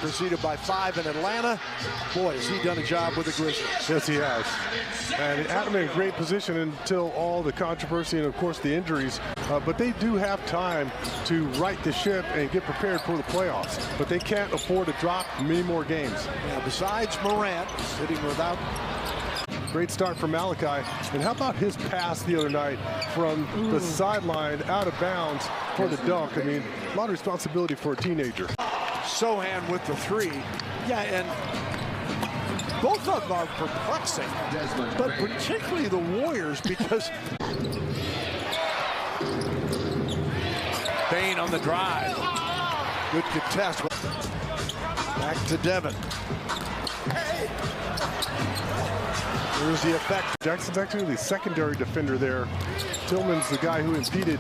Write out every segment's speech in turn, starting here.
preceded by 5 in Atlanta. Boy, has he done a job with the Grizzlies. Yes, he has. And he had him in a great position until all the controversy and, of course, the injuries. But they do have time to right the ship and get prepared for the playoffs. But they can't afford to drop many more games. Yeah, besides Morant, sitting without. Great start for Malachi. And how about his pass the other night from the sideline out of bounds for the dunk? I mean, a lot of responsibility for a teenager. Sohan with the 3. Yeah, and both of them are perplexing, but particularly the Warriors, because Bane on the drive. Good contest. Back to Devin. Here's the effect. Jackson's actually the secondary defender there. Tillman's the guy who impeded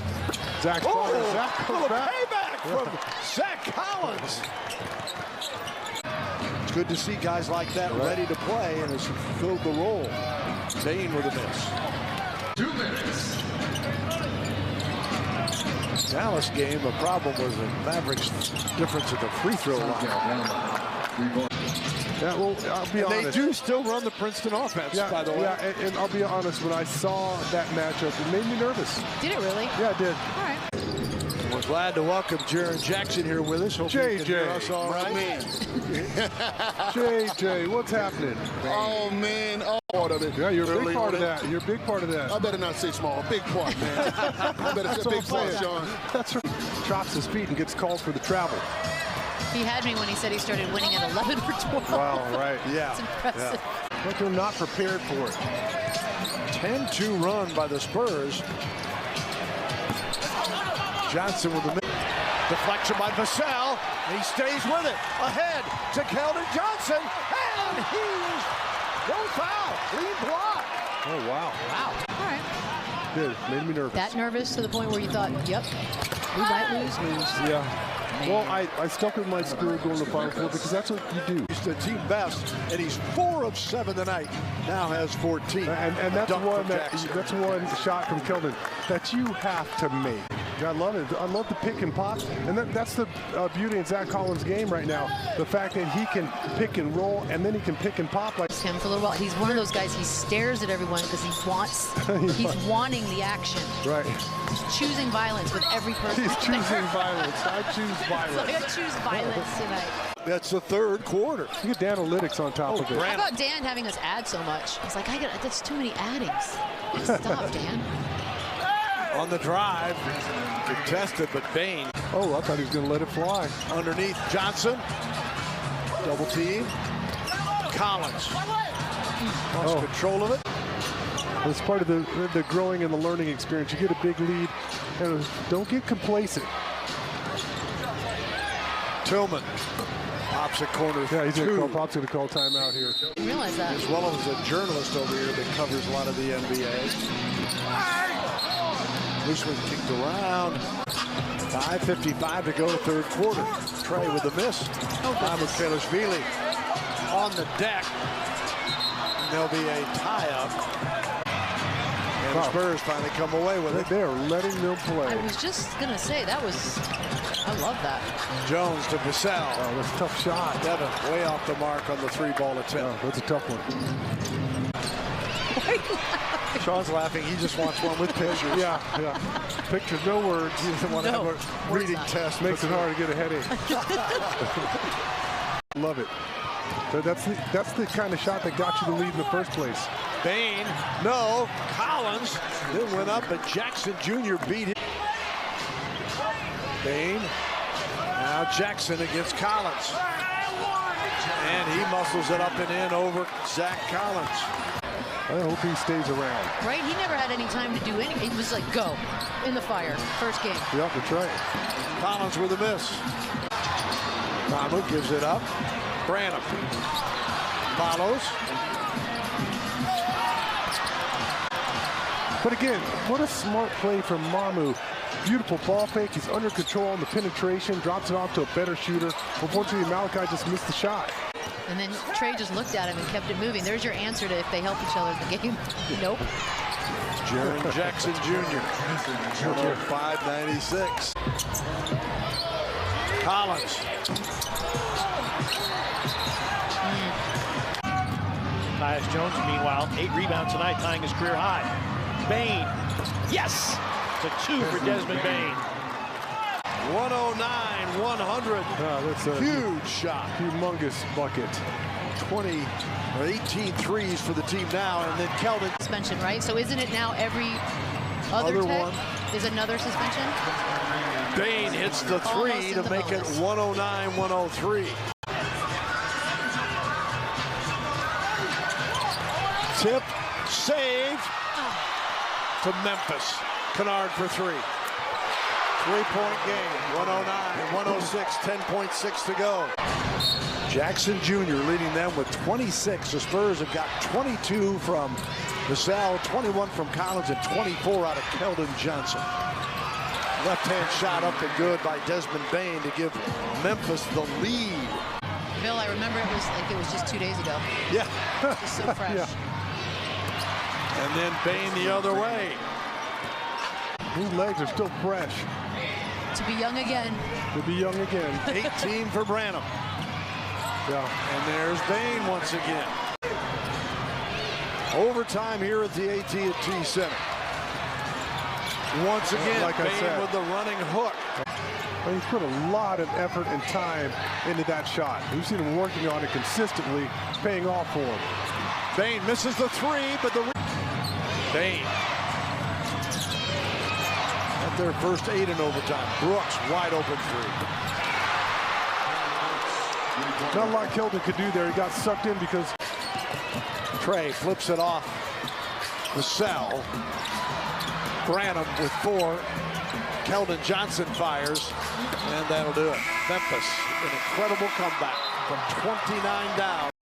Zach. Zach comes back. Payback from Zach Collins. It's good to see guys like that ready to play and has filled the role. Bane with a miss. 2 minutes. Dallas game, the problem was the Mavericks' difference at the free throw line. Yeah, well, I'll be honest. They do still run the Princeton offense, by the way. Yeah, and I'll be honest, when I saw that matchup, it made me nervous. Did it really? Yeah, it did. All right. We're glad to welcome Jaren Jackson here with us. Hope JJ. you can hear us all right. JJ, what's happening? Oh, man. Oh, part of it. Yeah, you're a big part of that. You're a big part of that. I better not say small. Big part, man. I better say big part, Sean. That's right. Chops his feet and gets called for the travel. He had me when he said he started winning at 11 for 12. Wow, right. Yeah. It's impressive. Yeah. But they're not prepared for it. 10-2 run by the Spurs. Johnson with the deflection by Vassell. He stays with it. Ahead to Keldon Johnson. And he's no foul. Clean block. Oh, wow. Wow. All right. Did. Made me nervous. That nervous to the point where you thought, yep, we might lose. Yeah. Well, I stuck with my school going to the Final Four because that's what you do. He's the team best, and he's 4 of 7 tonight. Now has 14. And that's one shot from Keldon that you have to make. I love it. I love the pick and pop, and that's the beauty in Zach Collins' game right now. The fact that he can pick and roll, and then he can pick and pop like him for a little while. He's one of those guys. He stares at everyone because he wants. He's wanting the action. Right. He's choosing violence with every person. He's choosing violence. I choose violence. So I choose violence tonight. That's the 3rd quarter. You get analytics on top of it. How about Dan having us add so much? He's like, that's too many addings. Stop, Dan. On the drive, contested, but Bane. Oh, I thought he was going to let it fly. Underneath Johnson. Double team. Collins. Lost control of it. It's part of the growing and the learning experience. You get a big lead, and don't get complacent. Tillman. Pops at corner. Yeah, he's going to call timeout here. I realize that. As well as a journalist over here that covers a lot of the NBA. This one kicked around. 5:55 to go, 3rd quarter. Trey with the miss. Memphisgrizzlies on the deck. And there'll be a tie-up. And the Spurs finally come away with it. They are letting them play. I was just going to say, I love that. Jones to Vassell. Oh, that's a tough shot. Devin way off the mark on the 3-ball attempt. Oh, that's a tough one. Sean's laughing. He just wants one with pictures. Yeah. Pictures, no words. He doesn't want to have a reading test. Makes it hard to get a headache. Love it. So that's the kind of shot that got you the lead in the first place. Bane, no. Collins then went up, but Jackson Jr. beat him. Bane. Now Jackson against Collins. And he muscles it up and in over Zach Collins. I hope he stays around. Right? He never had any time to do anything. He was like, go, in the fire, first game. Yep, that's right. Collins with a miss. Mamu gives it up. Branham follows. But again, what a smart play from Mamu. Beautiful ball fake. He's under control on the penetration, drops it off to a better shooter. Unfortunately, Malachi just missed the shot. And then Trey just looked at him and kept it moving. There's your answer to if they help each other in the game. Nope. Jaren Jackson Jr. 105.96. Collins. Tyus Jones, meanwhile, 8 rebounds tonight, tying his career high. Bane, yes! It's a 2 for Desmond Bane. 109-100. That's a huge shot. Humongous bucket. 18 threes for the team now, and then Keldon. Suspension, right? So isn't it now every other one is another suspension? Bane hits the three to make it 109-103. Tip, save to Memphis. Kennard for 3. 3-point game, 109-106, 10.6 to go. Jackson Jr. leading them with 26. The Spurs have got 22 from Vassell, 21 from Collins, and 24 out of Keldon Johnson. Left-hand shot up and good by Desmond Bane to give Memphis the lead. Bill, I remember it was just 2 days ago. Yeah. Just so fresh. Yeah. And then Bane the other way. His legs are still fresh. To be young again. To be young again. 18 for Branham. Yeah. And there's Bane once again. Overtime here at the AT&T Center. Once again, like I Bane said, with the running hook. He's put a lot of effort and time into that shot. We've seen him working on it consistently, paying off for him. Bane misses the 3, but the Bane at their first 8 in overtime. Brooks wide open 3. Not a lot Keldon could do there. He got sucked in because Trey flips it off. Vassell. Branham with 4. Keldon Johnson fires, and that'll do it. Memphis, an incredible comeback from 29 down.